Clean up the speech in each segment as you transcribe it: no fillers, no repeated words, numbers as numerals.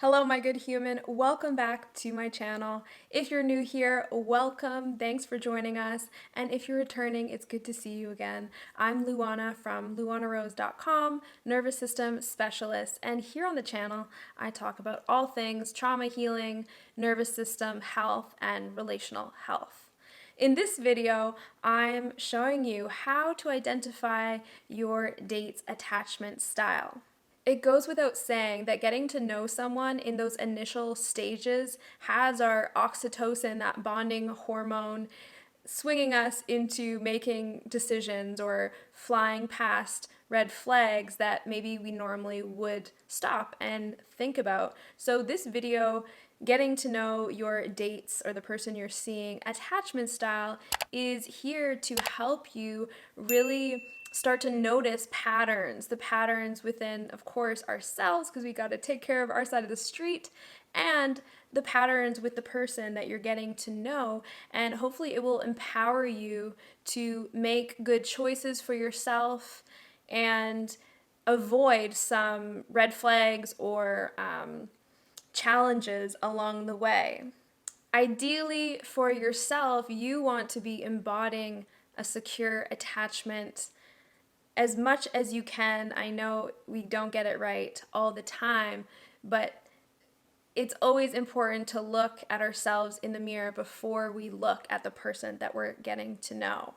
Hello, my good human. Welcome back to my channel. If you're new here, welcome. Thanks for joining us. And if you're returning, it's good to see you again. I'm Luana from luanarose.com, nervous system specialist. And here on the channel, I talk about all things trauma healing, nervous system health, and relational health. In this video, I'm showing you how to identify your date's attachment style. It goes without saying that getting to know someone in those initial stages has our oxytocin, that bonding hormone, swinging us into making decisions or flying past red flags that maybe we normally would stop and think about. So this video, getting to know your dates or the person you're seeing attachment style, is here to help you really start to notice patterns, the patterns within, of course, ourselves, because we got to take care of our side of the street, and the patterns with the person that you're getting to know. And hopefully it will empower you to make good choices for yourself and avoid some red flags or challenges along the way. Ideally, for yourself, you want to be embodying a secure attachment as much as you can. I know we don't get it right all the time, but it's always important to look at ourselves in the mirror before we look at the person that we're getting to know.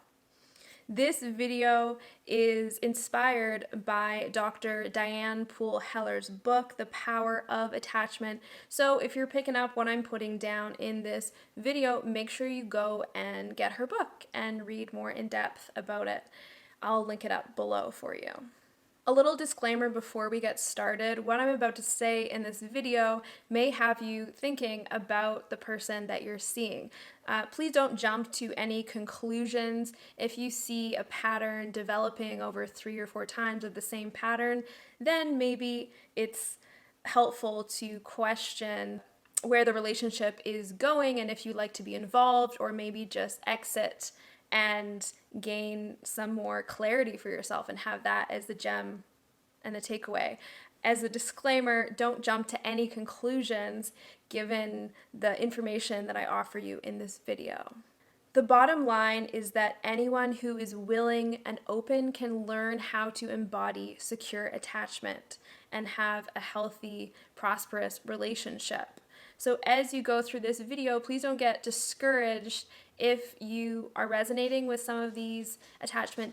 This video is inspired by Dr. Diane Poole-Heller's book, The Power of Attachment. So if you're picking up what I'm putting down in this video, make sure you go and get her book and read more in depth about it. I'll link it up below for you. A little disclaimer before we get started: what I'm about to say in this video may have you thinking about the person that you're seeing. Please don't jump to any conclusions. If you see a pattern developing over 3 or 4 times of the same pattern, then maybe it's helpful to question where the relationship is going and if you'd like to be involved, or maybe just exit and gain some more clarity for yourself and have that as the gem and the takeaway. As a disclaimer, don't jump to any conclusions given the information that I offer you in this video. The bottom line is that anyone who is willing and open can learn how to embody secure attachment and have a healthy, prosperous relationship. So as you go through this video, please don't get discouraged if you are resonating with some of these attachment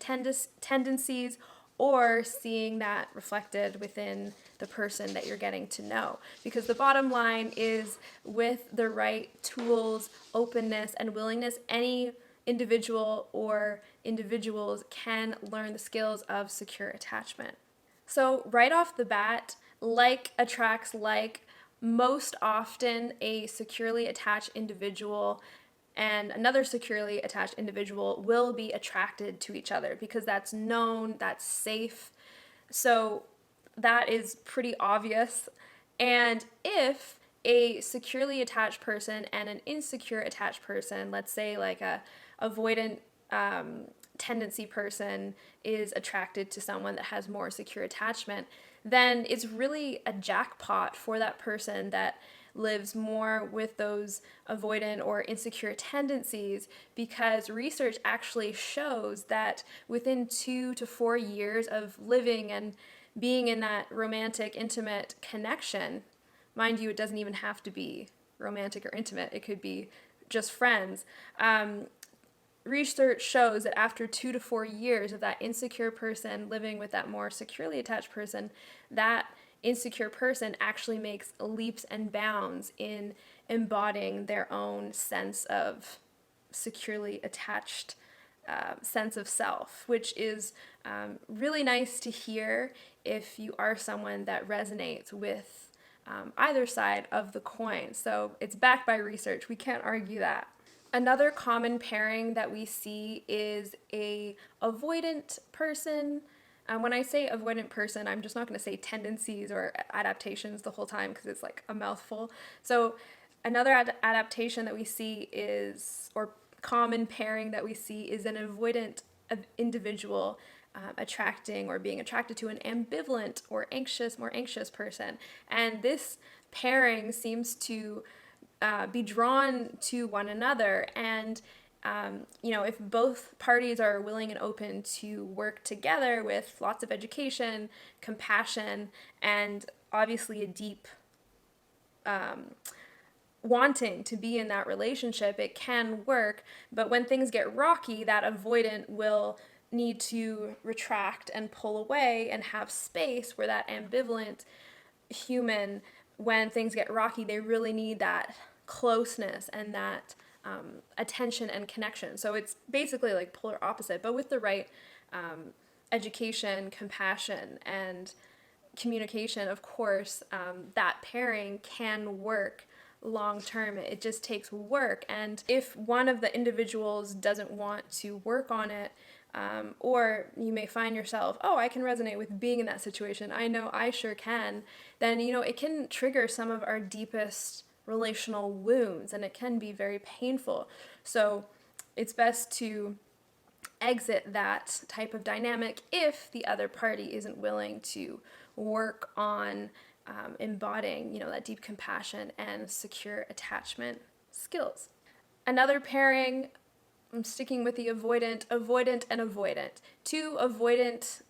tendencies or seeing that reflected within the person that you're getting to know. Because the bottom line is, with the right tools, openness, and willingness, any individual or individuals can learn the skills of secure attachment. So right off the bat, like attracts like. Most often, a securely attached individual and another securely attached individual will be attracted to each other because that's known, that's safe. So that is pretty obvious. And if a securely attached person and an insecure attached person, let's say like a avoidant tendency person, is attracted to someone that has more secure attachment, then it's really a jackpot for that person that lives more with those avoidant or insecure tendencies, because research actually shows that within 2 to 4 years of living and being in that romantic, intimate connection, mind you, it doesn't even have to be romantic or intimate, it could be just friends. Research shows that after 2 to 4 years of that insecure person living with that more securely attached person, that insecure person actually makes leaps and bounds in embodying their own sense of securely attached sense of self, which is really nice to hear if you are someone that resonates with either side of the coin. So it's backed by research. We can't argue that. Another common pairing that we see is a avoidant person. When I say avoidant person, I'm just not going to say tendencies or adaptations the whole time because it's like a mouthful. So another adaptation that we see is, or common pairing that we see, is an avoidant individual attracting or being attracted to an ambivalent or anxious, more anxious person. And this pairing seems to be drawn to one another. And if both parties are willing and open to work together with lots of education, compassion, and obviously a deep wanting to be in that relationship, it can work. But when things get rocky, that avoidant will need to retract and pull away and have space, where that ambivalent human, when things get rocky, they really need that closeness and that attention and connection. So it's basically like polar opposite, but with the right education, compassion, and communication, of course, that pairing can work long term. It just takes work. And if one of the individuals doesn't want to work on it, or you may find yourself, oh, I can resonate with being in that situation, I know I sure can, then, it can trigger some of our deepest relational wounds, and it can be very painful. So it's best to exit that type of dynamic if the other party isn't willing to work on embodying, that deep compassion and secure attachment skills. Another pairing, I'm sticking with the avoidant, and avoidant. Two avoidant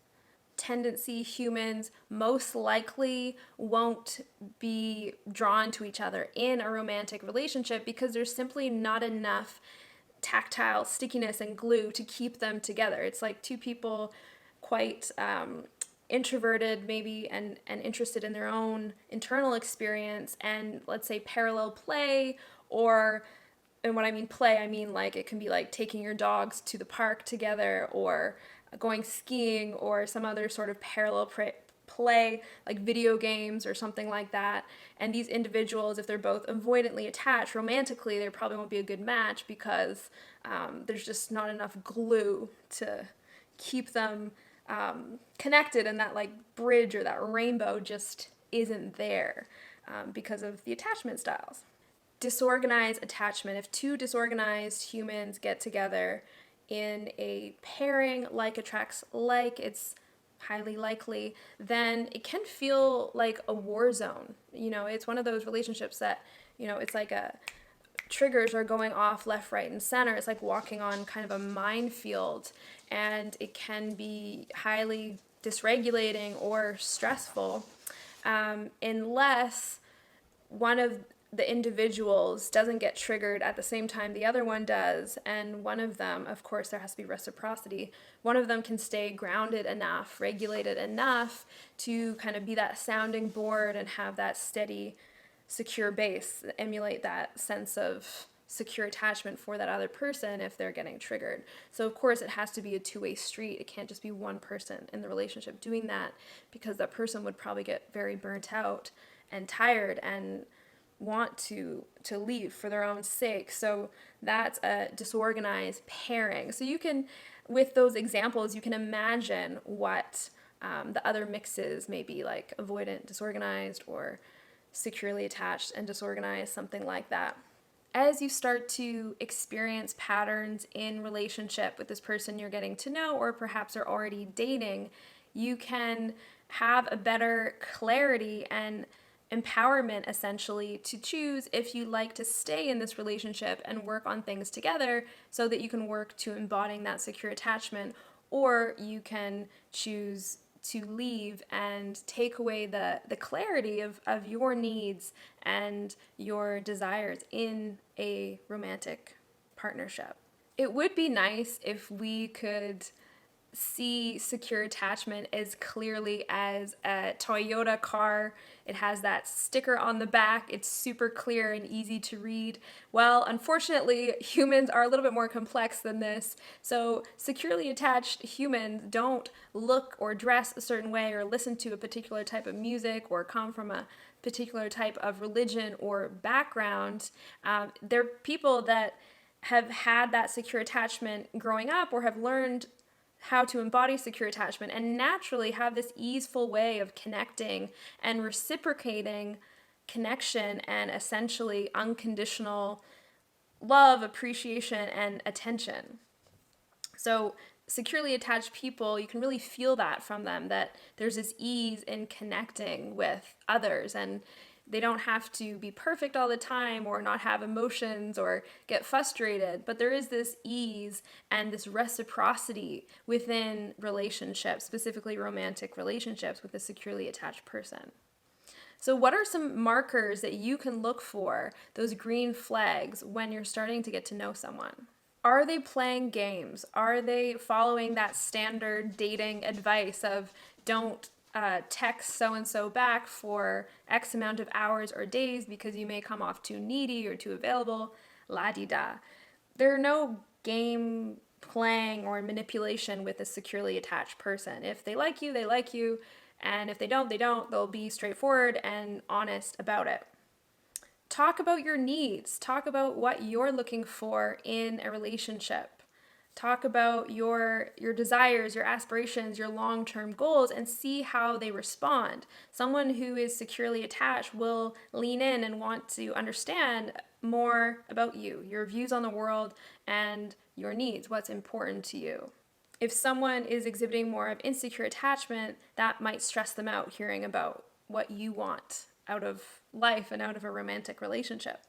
tendency humans most likely won't be drawn to each other in a romantic relationship because there's simply not enough tactile stickiness and glue to keep them together. It's like two people quite introverted maybe and interested in their own internal experience, and let's say parallel play, or, and when I mean play, I mean like it can be like taking your dogs to the park together, or going skiing, or some other sort of parallel play like video games or something like that. And these individuals, if they're both avoidantly attached romantically, they probably won't be a good match because there's just not enough glue to keep them connected, and that like bridge or that rainbow just isn't there because of the attachment styles. Disorganized attachment. If two disorganized humans get together in a pairing, like attracts like, it's highly likely, then it can feel like a war zone. It's one of those relationships that, it's like triggers are going off left, right, and center. It's like walking on kind of a minefield, and it can be highly dysregulating or stressful unless one of the individuals doesn't get triggered at the same time the other one does, and one of them, of course there has to be reciprocity, one of them can stay grounded enough, regulated enough to kind of be that sounding board and have that steady, secure base, emulate that sense of secure attachment for that other person if they're getting triggered. So of course it has to be a two-way street. It can't just be one person in the relationship doing that, because that person would probably get very burnt out and tired and want to leave for their own sake. So that's a disorganized pairing. So you can, with those examples, you can imagine what the other mixes may be, like avoidant, disorganized, or securely attached and disorganized, something like that. As you start to experience patterns in relationship with this person you're getting to know, or perhaps are already dating, you can have a better clarity and empowerment, essentially, to choose if you like to stay in this relationship and work on things together so that you can work to embodying that secure attachment, or you can choose to leave and take away the clarity of your needs and your desires in a romantic partnership. It would be nice if we could see secure attachment as clearly as a Toyota car. It has that sticker on the back. It's super clear and easy to read. Well, unfortunately, humans are a little bit more complex than this. So securely attached humans don't look or dress a certain way, or listen to a particular type of music, or come from a particular type of religion or background. They're people that have had that secure attachment growing up, or have learned how to embody secure attachment, and naturally have this easeful way of connecting and reciprocating connection and essentially unconditional love, appreciation, and attention. So securely attached people, you can really feel that from them, that there's this ease in connecting with others, and They don't have to be perfect all the time or not have emotions or get frustrated, but there is this ease and this reciprocity within relationships, specifically romantic relationships with a securely attached person. So, what are some markers that you can look for, those green flags, when you're starting to get to know someone? Are they playing games? Are they following that standard dating advice of don't text so and so back for X amount of hours or days because you may come off too needy or too available? La di da. There are no game playing or manipulation with a securely attached person. If they like you, they like you. And if they don't, they don't. They'll be straightforward and honest about it. Talk about your needs. Talk about what you're looking for in a relationship. Talk about your desires, your aspirations, your long-term goals, and see how they respond. Someone who is securely attached will lean in and want to understand more about you, your views on the world, and your needs, what's important to you. If someone is exhibiting more of insecure attachment, that might stress them out hearing about what you want out of life and out of a romantic relationship.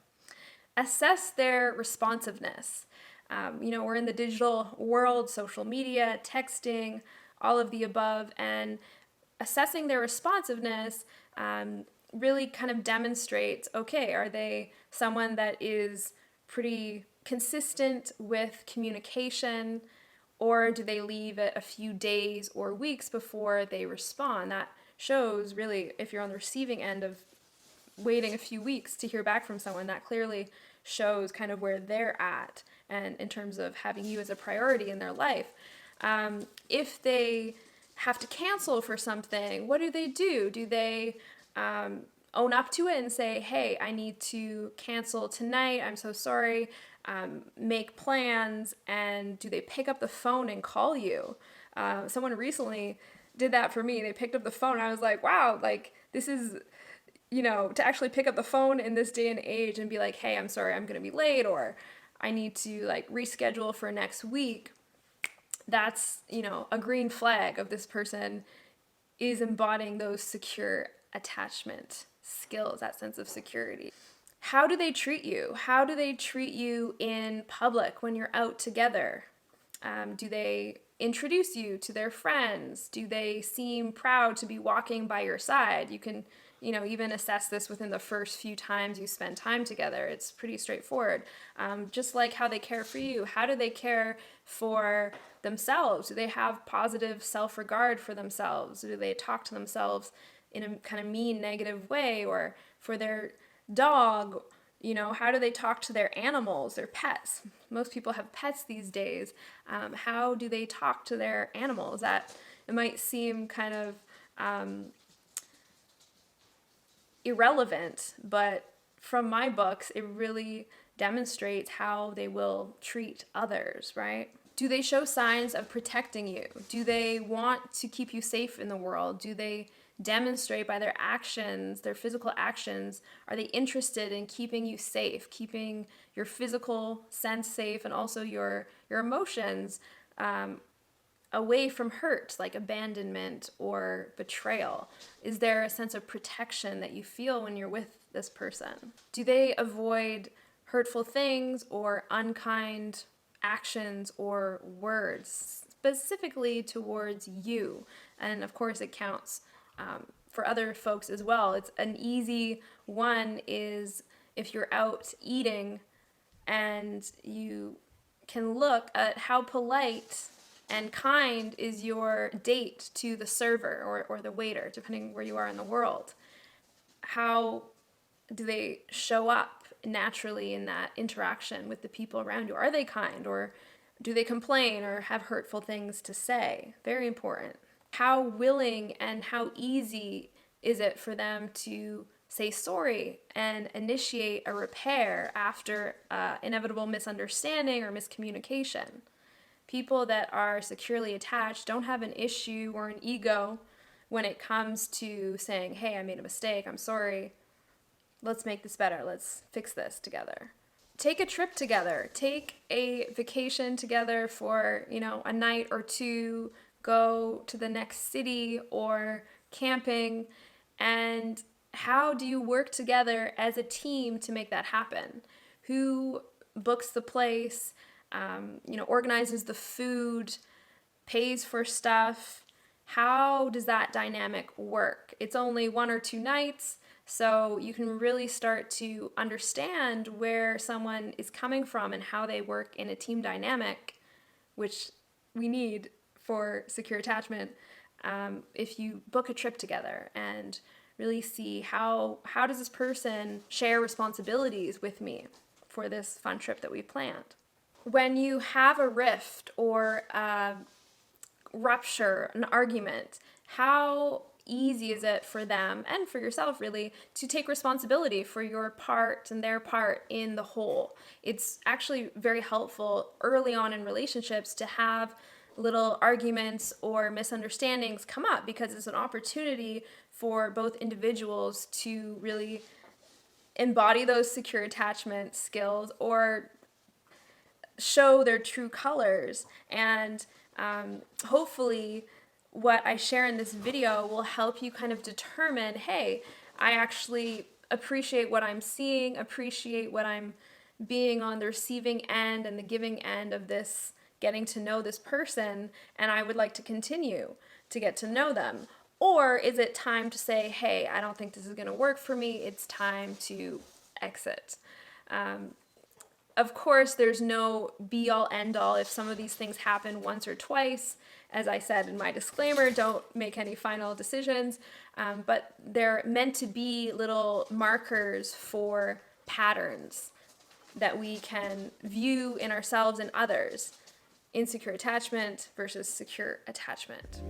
Assess their responsiveness. We're in the digital world, social media, texting, all of the above, and assessing their responsiveness really kind of demonstrates, okay, are they someone that is pretty consistent with communication, or do they leave it a few days or weeks before they respond? That shows really, if you're on the receiving end of waiting a few weeks to hear back from someone, that clearly shows kind of where they're at and in terms of having you as a priority in their life. If they have to cancel for something, what do? Do they own up to it and say, hey, I need to cancel tonight, I'm so sorry, make plans? And do they pick up the phone and call you? Someone recently did that for me. They picked up the phone and I was like, wow, like this is, to actually pick up the phone in this day and age and be like, hey, I'm sorry, I'm going to be late, or I need to like reschedule for next week. That's, a green flag of this person is embodying those secure attachment skills, that sense of security. How do they treat you? How do they treat you in public when you're out together? Do they introduce you to their friends? Do they seem proud to be walking by your side? You can, even assess this within the first few times you spend time together. It's pretty straightforward. Just like how they care for you. How do they care for themselves? Do they have positive self-regard for themselves? Do they talk to themselves in a kind of mean, negative way? Or for their dog, how do they talk to their animals, their pets? Most people have pets these days. How do they talk to their animals? That it might seem kind of irrelevant, but from my books, it really demonstrates how they will treat others, right? Do they show signs of protecting you? Do they want to keep you safe in the world? Do they demonstrate by their actions, their physical actions, are they interested in keeping you safe, keeping your physical sense safe, and also your emotions away from hurt, like abandonment or betrayal? Is there a sense of protection that you feel when you're with this person? Do they avoid hurtful things or unkind actions or words, specifically towards you? And of course, it counts for other folks as well. It's an easy one is if you're out eating and you can look at how polite and kind is your date to the server or the waiter, depending where you are in the world. How do they show up naturally in that interaction with the people around you? Are they kind, or do they complain or have hurtful things to say? Very important. How willing and how easy is it for them to say sorry and initiate a repair after inevitable misunderstanding or miscommunication? People that are securely attached don't have an issue or an ego when it comes to saying, hey, I made a mistake, I'm sorry, let's make this better, let's fix this together. Take a trip together, take a vacation together for, a night or two, go to the next city or camping, and how do you work together as a team to make that happen? Who books the place, organizes the food, pays for stuff? How does that dynamic work? It's only 1 or 2 nights, so you can really start to understand where someone is coming from and how they work in a team dynamic, which we need for secure attachment. If you book a trip together and really see how does this person share responsibilities with me for this fun trip that we planned. When you have a rift or a rupture, an argument, how easy is it for them and for yourself really to take responsibility for your part and their part in the whole? It's actually very helpful early on in relationships to have little arguments or misunderstandings come up, because it's an opportunity for both individuals to really embody those secure attachment skills or show their true colors. And hopefully what I share in this video will help you kind of determine, hey, I actually appreciate what I'm seeing, appreciate what I'm being on the receiving end and the giving end of this, getting to know this person, and I would like to continue to get to know them. Or is it time to say, hey, I don't think this is going to work for me, it's time to exit? Of course, there's no be-all, end-all if some of these things happen once or twice. As I said in my disclaimer, don't make any final decisions, but they're meant to be little markers for patterns that we can view in ourselves and others. Insecure attachment versus secure attachment.